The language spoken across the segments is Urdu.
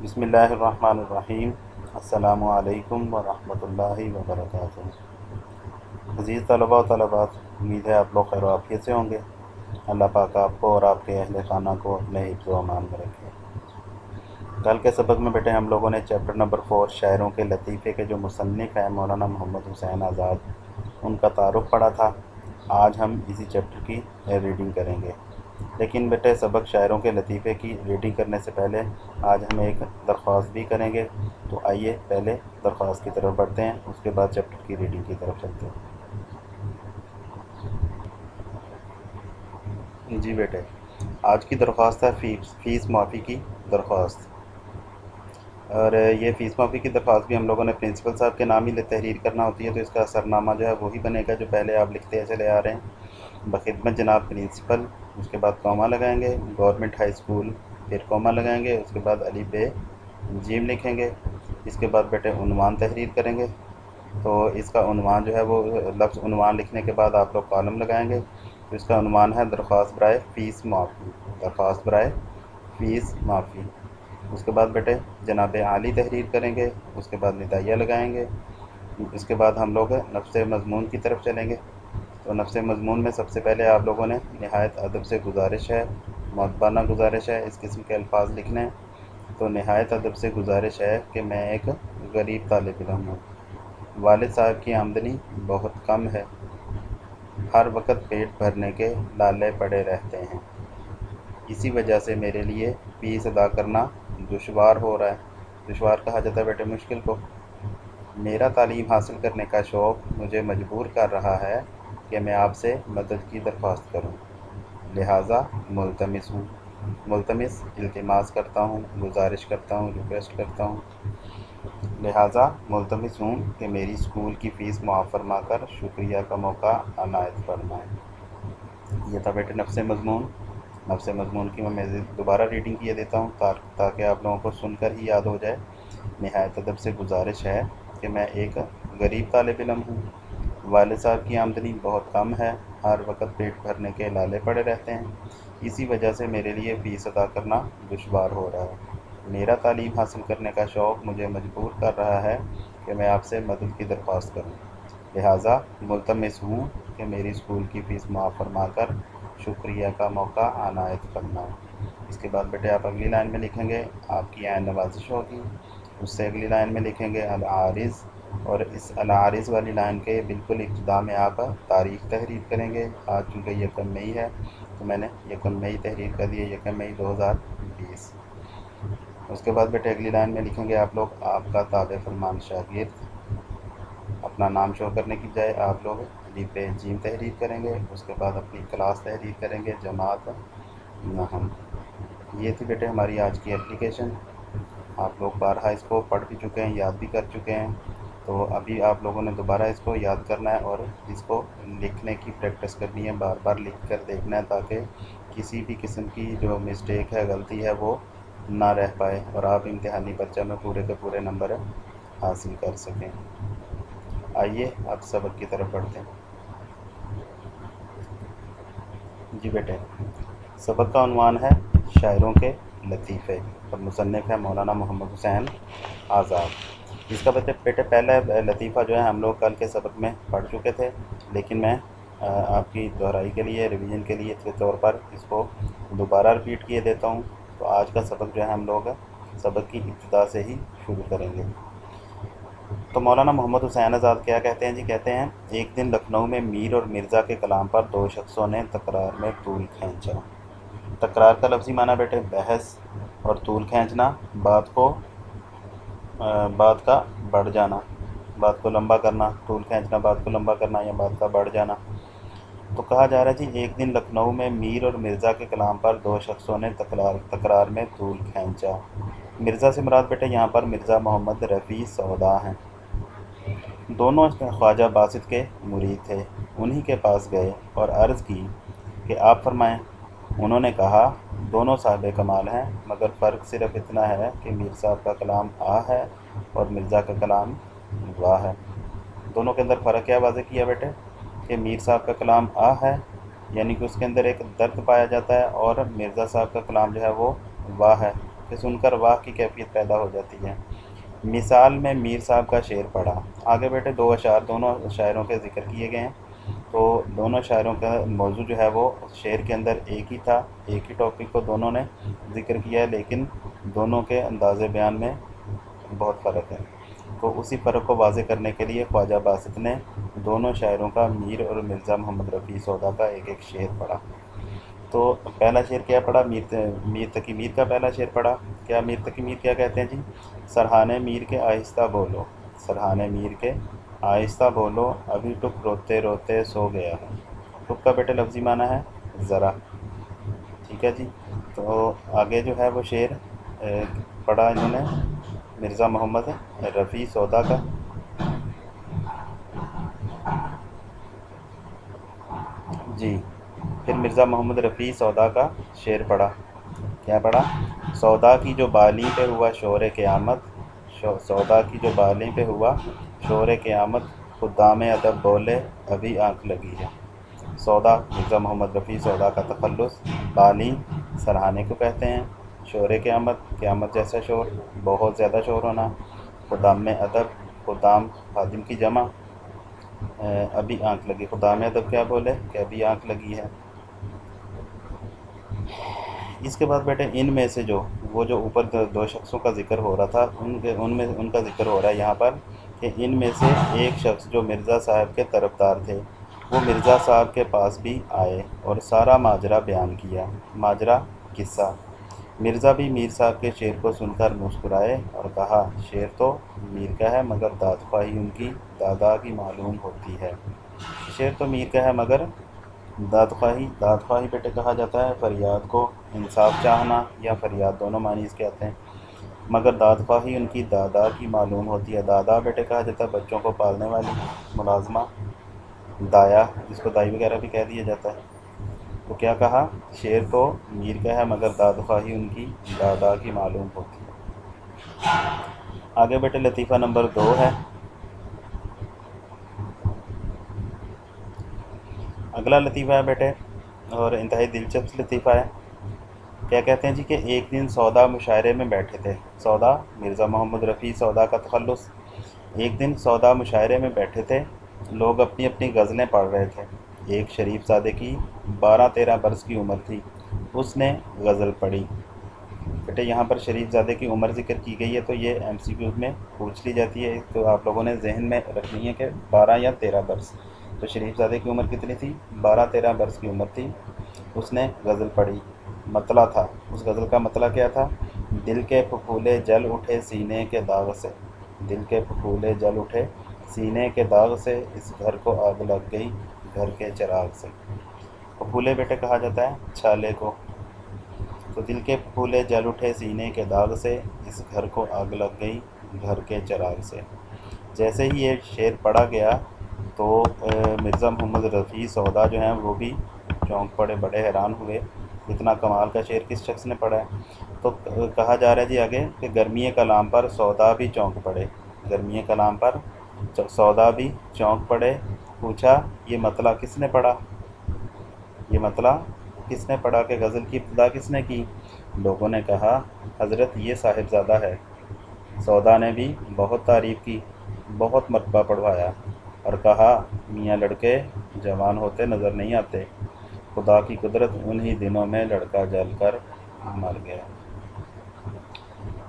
بسم اللہ الرحمن الرحیم۔ السلام علیکم ورحمۃ اللہ وبرکاتہ۔ عزیز طلباء و طالبات، امید ہے آپ لوگ خیر و عافیت سے ہوں گے۔ اللہ پاک آپ کو اور آپ کے اہل خانہ کو اپنے حفظ و امان میں رکھے۔ کل کے سبق میں بیٹے ہم لوگوں نے چیپٹر نمبر 4 شاعروں کے لطیفے کے جو مصنف ہیں مولانا محمد حسین آزاد، ان کا تعارف پڑھا تھا۔ آج ہم اسی چیپٹر کی ریڈنگ کریں گے، لیکن بیٹے سبق شاعروں کے لطیفے کی ریڈنگ کرنے سے پہلے آج ہم ایک درخواست بھی کریں گے۔ تو آئیے پہلے درخواست کی طرف بڑھتے ہیں، اس کے بعد چیپٹر کی ریڈنگ کی طرف چلتے ہیں۔ جی بیٹے، آج کی درخواست ہے فیس معافی کی درخواست، اور یہ فیس معافی کی درخواست بھی ہم لوگوں نے پرنسپل صاحب کے نام ہی تحریر کرنا ہوتی ہے، تو اس کا اثرنامہ جو ہے وہی بنے گا جو پہلے آپ لکھتے چلے آ رہے ہیں۔ بخدمت جناب پرنسپل، اس کے بعد کوما لگائیں گے، گورنمنٹ ہائی اسکول، پھر کوما لگائیں گے، اس کے بعد علی بے جیم لکھیں گے۔ اس کے بعد بیٹے عنوان تحریر کریں گے، تو اس کا عنوان جو ہے وہ لفظ عنوان لکھنے کے بعد آپ لوگ کالم لگائیں گے، تو اس کا عنوان ہے درخواست برائے فیس معافی، درخواست برائے فیس معافی۔ اس کے بعد بیٹے جناب عالی تحریر کریں گے، اس کے بعد ندائیہ لگائیں گے۔ اس کے بعد ہم لوگ نفس مضمون کی طرف چلیں گے، تو نفس مضمون میں سب سے پہلے آپ لوگوں نے نہایت ادب سے گزارش ہے، مؤدبانہ گزارش ہے، اس قسم کے الفاظ لکھنے ہیں۔ تو نہایت ادب سے گزارش ہے کہ میں ایک غریب طالب علم ہوں، والد صاحب کی آمدنی بہت کم ہے، ہر وقت پیٹ بھرنے کے لالے پڑے رہتے ہیں، اسی وجہ سے میرے لیے فیس ادا کرنا دشوار ہو رہا ہے۔ دشوار کہا جاتا ہے بیٹے مشکل کو۔ میرا تعلیم حاصل کرنے کا شوق مجھے مجبور کر رہا ہے کہ میں آپ سے مدد کی درخواست کروں، لہٰذا ملتمس التماس کرتا ہوں، گزارش کرتا ہوں، ریکویسٹ کرتا ہوں، لہٰذا ملتمس ہوں کہ میری اسکول کی فیس معاف فرما کر شکریہ کا موقع عنایت فرمائیں۔ یہ تھا بیٹے نفس مضمون۔ نفس مضمون کی میں دوبارہ ریڈنگ کیے دیتا ہوں تاکہ آپ لوگوں کو سن کر ہی یاد ہو جائے۔ نہایت ادب سے گزارش ہے کہ میں ایک غریب طالب علم ہوں، والد صاحب کی آمدنی بہت کم ہے، ہر وقت پیٹ بھرنے کے لالے پڑے رہتے ہیں، اسی وجہ سے میرے لیے فیس ادا کرنا دشوار ہو رہا ہے۔ میرا تعلیم حاصل کرنے کا شوق مجھے مجبور کر رہا ہے کہ میں آپ سے مدد کی درخواست کروں، لہٰذا ملتمس ہوں کہ میری اسکول کی فیس معاف فرما کر شکریہ کا موقع عنایت فرمائیں۔ اس کے بعد بیٹے آپ اگلی لائن میں لکھیں گے، آپ کی عین نوازش ہوگی۔ اس سے اگلی لائن میں لکھیں گے العارض، اور اس العارض والی لائن کے بالکل ابتدا میں آپ تاریخ تحریر کریں گے۔ آج چونکہ یکم مئی ہے تو میں نے یکم مئی تحریر کر دی ہے، یکم مئی 2020۔ اس کے بعد بیٹے اگلی لائن میں لکھیں گے آپ لوگ آپ کا تابع فرمان شاگرد۔ اپنا نام شو کرنے کی بجائے آپ لوگ علی بے جیم تحریر کریں گے، اس کے بعد اپنی کلاس تحریر کریں گے، جماعت نحم۔ یہ تھی بیٹے ہماری آج کی اپلیکیشن۔ آپ لوگ بارہا اس کو پڑھ بھی چکے ہیں، یاد بھی کر چکے ہیں، تو ابھی آپ لوگوں نے دوبارہ اس کو یاد کرنا ہے اور اس کو لکھنے کی پریکٹس کرنی ہے، بار بار لکھ کر دیکھنا ہے تاکہ کسی بھی قسم کی جو مسٹیک ہے، غلطی ہے، وہ نہ رہ پائے اور آپ امتحانی پرچہ میں پورے کے پورے نمبر حاصل کر سکیں۔ آئیے اب سبق کی طرف بڑھتے ہیں۔ جی بیٹے، سبق کا عنوان ہے شاعروں کے لطیفے، اور مصنف ہے مولانا محمد حسین آزاد۔ اس کا بیٹے پہلا لطیفہ جو ہے ہم لوگ کل کے سبق میں پڑھ چکے تھے، لیکن میں آپ کی دہرائی کے لیے، ریویژن کے لیے کے طور پر اس کو دوبارہ رپیٹ کیے دیتا ہوں۔ تو آج کا سبق جو ہے ہم لوگ سبق کی ابتدا سے ہی شروع کریں گے۔ تو مولانا محمد حسین آزاد کیا کہتے ہیں؟ جی کہتے ہیں، ایک دن لکھنؤ میں میر اور مرزا کے کلام پر دو شخصوں نے تکرار میں طول کھینچا۔ تکرار کا لفظی معنی بیٹے بحث، اور طول کھینچنا بات کا بڑھ جانا، بات کو لمبا کرنا، طول کھینچنا بات کو لمبا کرنا یا بات کا بڑھ جانا۔ تو کہا جا رہا ہے جی ایک دن لکھنؤ میں میر اور مرزا کے کلام پر دو شخصوں نے تکرار میں طول کھینچا۔ مرزا سے مراد بیٹے یہاں پر مرزا محمد رفیع سودا ہیں۔ دونوں خواجہ باسط کے مرید تھے، انہی کے پاس گئے اور عرض کی کہ آپ فرمائیں۔ انہوں نے کہا، دونوں صاحب کمال ہیں، مگر فرق صرف اتنا ہے کہ میر صاحب کا کلام آ ہے اور مرزا کا کلام واہ ہے۔ دونوں کے اندر فرق کیا واضح کیا بیٹے؟ کہ میر صاحب کا کلام آ ہے، یعنی کہ اس کے اندر ایک درد پایا جاتا ہے، اور مرزا صاحب کا کلام جو ہے وہ واہ ہے، کہ سن کر واہ کی کیفیت پیدا ہو جاتی ہے۔ مثال میں میر صاحب کا شعر پڑھا۔ آگے بیٹے دو اشعار دونوں شاعروں کے ذکر کیے گئے ہیں، تو دونوں شاعروں کا موضوع جو ہے وہ شعر کے اندر ایک ہی تھا، ایک ہی ٹاپک کو دونوں نے ذکر کیا ہے، لیکن دونوں کے انداز بیان میں بہت فرق ہے۔ تو اسی فرق کو واضح کرنے کے لیے خواجہ باسط نے دونوں شاعروں کا، میر اور مرزا محمد رفیع سودا کا ایک ایک شعر پڑھا۔ تو پہلا شعر کیا پڑھا؟ میر تقی میر کا پہلا شعر پڑھا۔ کیا میر تقی میر کیا کہتے ہیں جی؟ سرہانے میر کے آہستہ بولو، سرہانے میر کے آہستہ بولو، ابھی ٹک روتے روتے سو گیا ہے۔ ٹک کا بیٹے لفظی معنی ہے ذرا، ٹھیک ہے جی۔ تو آگے جو ہے وہ شعر پڑھا انہوں نے مرزا محمد رفیع سودا کا۔ جی، پھر مرزا محمد رفیع سودا کا شعر پڑھا۔ کیا پڑھا؟ سودا کی جو بالیں پہ ہوا شور قیامت، سودا کی جو بالیں پہ ہوا شور قیامت، خدام ادب بولے ابھی آنکھ لگی ہے۔ سودا مرزا محمد رفیع سودا کا تخلص، بالیں سرہانے کو کہتے ہیں، شور قیامت قیامت جیسا شور، بہت زیادہ شور ہونا، خدام ادب خدام خادم کی جمع، ابھی آنکھ لگی، خدام ادب کیا بولے کہ ابھی آنکھ لگی ہے۔ اس کے بعد بیٹے ان میں سے جو اوپر دو شخصوں کا ذکر ہو رہا تھا، ان کا ذکر ہو رہا ہے یہاں پر کہ ان میں سے ایک شخص جو مرزا صاحب کے طرفدار تھے، وہ مرزا صاحب کے پاس بھی آئے اور سارا ماجرا بیان کیا۔ ماجرا قصہ، مرزا بھی میر صاحب کے شعر کو سن کر مسکرائے اور کہا، شعر تو میر کا ہے مگر داد خواہی ان کی دادا کی معلوم ہوتی ہے۔ شعر تو میر کا ہے مگر داد خواہی بیٹے کہا جاتا ہے فریاد کو، انصاف چاہنا یا فریاد، دونوں معنی اس کے آتے ہیں۔ مگر داد خواہی ان کی دادا کی معلوم ہوتی ہے۔ دادا بیٹے کہا جاتا ہے بچوں کو پالنے والی ملازمہ، دایا جس کو دائی وغیرہ بھی کہہ دیا جاتا ہے۔ تو کیا کہا؟ شعر تو میر کا ہے مگر داد خواہی ان کی دادا کی معلوم ہوتی ہے۔ آگے بیٹے لطیفہ نمبر 2 ہے۔ اگلا لطیفہ ہے بیٹے اور انتہائی دلچسپ لطیفہ ہے۔ کیا کہتے ہیں جی کہ ایک دن سودا مشاعرے میں بیٹھے تھے۔ سودا مرزا محمد رفیع سودا کا تخلص۔ ایک دن سودا مشاعرے میں بیٹھے تھے، لوگ اپنی اپنی غزلیں پڑھ رہے تھے۔ ایک شریف زادے کی 12-13 برس کی عمر تھی، اس نے غزل پڑھی۔ بیٹے یہاں پر شریف زادے کی عمر ذکر کی گئی ہے، تو یہ ایم سی کیو میں پوچھ لی جاتی ہے، تو آپ لوگوں نے ذہن میں رکھنی ہے کہ 12 یا 13 برس۔ تو شریف زادے کی عمر کتنی تھی؟ 12-13 برس کی عمر تھی، اس نے غزل پڑھی۔ مطلع تھا، اس غزل کا مطلع کیا تھا؟ دل کے پھپھولے جل اٹھے سینے کے داغ سے، دل کے پھپھولے جل اٹھے سینے کے داغ سے، اس گھر کو آگ لگ گئی گھر کے چراغ سے۔ پھپھولے بیٹے کہا جاتا ہے چھالے کو، تو دل کے پھپھولے جل اٹھے سینے کے داغ سے، اس گھر کو آگ لگ گئی گھر کے چراغ سے۔ جیسے ہی یہ شعر پڑھا گیا تو مرزا محمد رفیع سودا جو ہیں وہ بھی چونک پڑے، بڑے حیران ہوئے، اتنا کمال کا شعر کس شخص نے پڑھا ہے۔ تو کہا جا رہا ہے جی آگے کہ گرمی کلام پر سودا بھی چونک پڑے، گرمی کلام پر سودا بھی چونک پڑے، پوچھا یہ مطلع کس نے پڑھا، یہ مطلع کس نے پڑھا کہ غزل کی ابتدا کس نے کی؟ لوگوں نے کہا حضرت یہ صاحبزادہ ہے۔ سودا نے بھی بہت تعریف کی، بہت مرتبہ پڑھوایا اور کہا میاں لڑکے جوان ہوتے نظر نہیں آتے، خدا کی قدرت انہی دنوں میں لڑکا جل کر مر گیا۔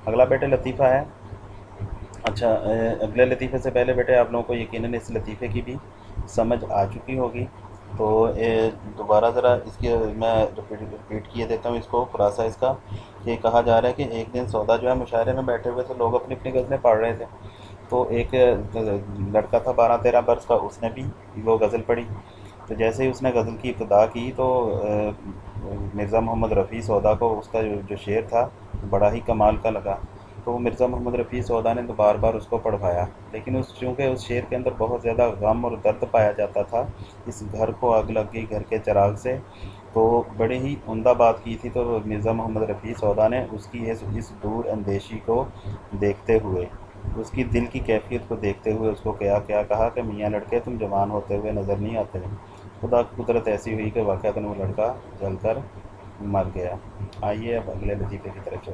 اگلا بیٹے لطیفہ ہے۔ اچھا، اگلے لطیفے سے پہلے بیٹے آپ لوگوں کو یقیناً اس لطیفے کی بھی سمجھ آ چکی ہوگی، تو دوبارہ ذرا اس کی میں رپیٹ کیے دیتا ہوں اس کو، خلاصہ اس کا یہ کہا جا رہا ہے کہ ایک دن سودا جو ہے مشاعرے میں بیٹھے ہوئے تھے، لوگ اپنی اپنی غزلیں پڑھ رہے تھے، تو ایک لڑکا تھا 12-13 برس کا، اس نے بھی وہ غزل پڑھی۔ تو جیسے ہی اس نے غزل کی ابتدا کی تو مرزا محمد رفیع سودا کو اس کا جو شعر تھا بڑا ہی کمال کا لگا، تو وہ مرزا محمد رفیع سودا نے تو بار بار اس کو پڑھوایا، لیکن چونکہ اس شعر کے اندر بہت زیادہ غم اور درد پایا جاتا تھا، اس گھر کو آگ لگ گئی گھر کے چراغ سے، تو بڑی ہی عمدہ بات کی تھی، تو مرزا محمد رفیع سودا نے اس کی اس دور اندیشی کو دیکھتے ہوئے، اس کی دل کی کیفیت کو دیکھتے ہوئے اس کو کیا کہا کہ میاں لڑکے تم جوان ہوتے ہوئے نظر نہیں آتے، خدا کی قدرت ایسی ہوئی کہ واقعتاً وہ لڑکا جل کر مر گیا۔ آئیے اب اگلے لطیفے کی طرف چلتے ہیں۔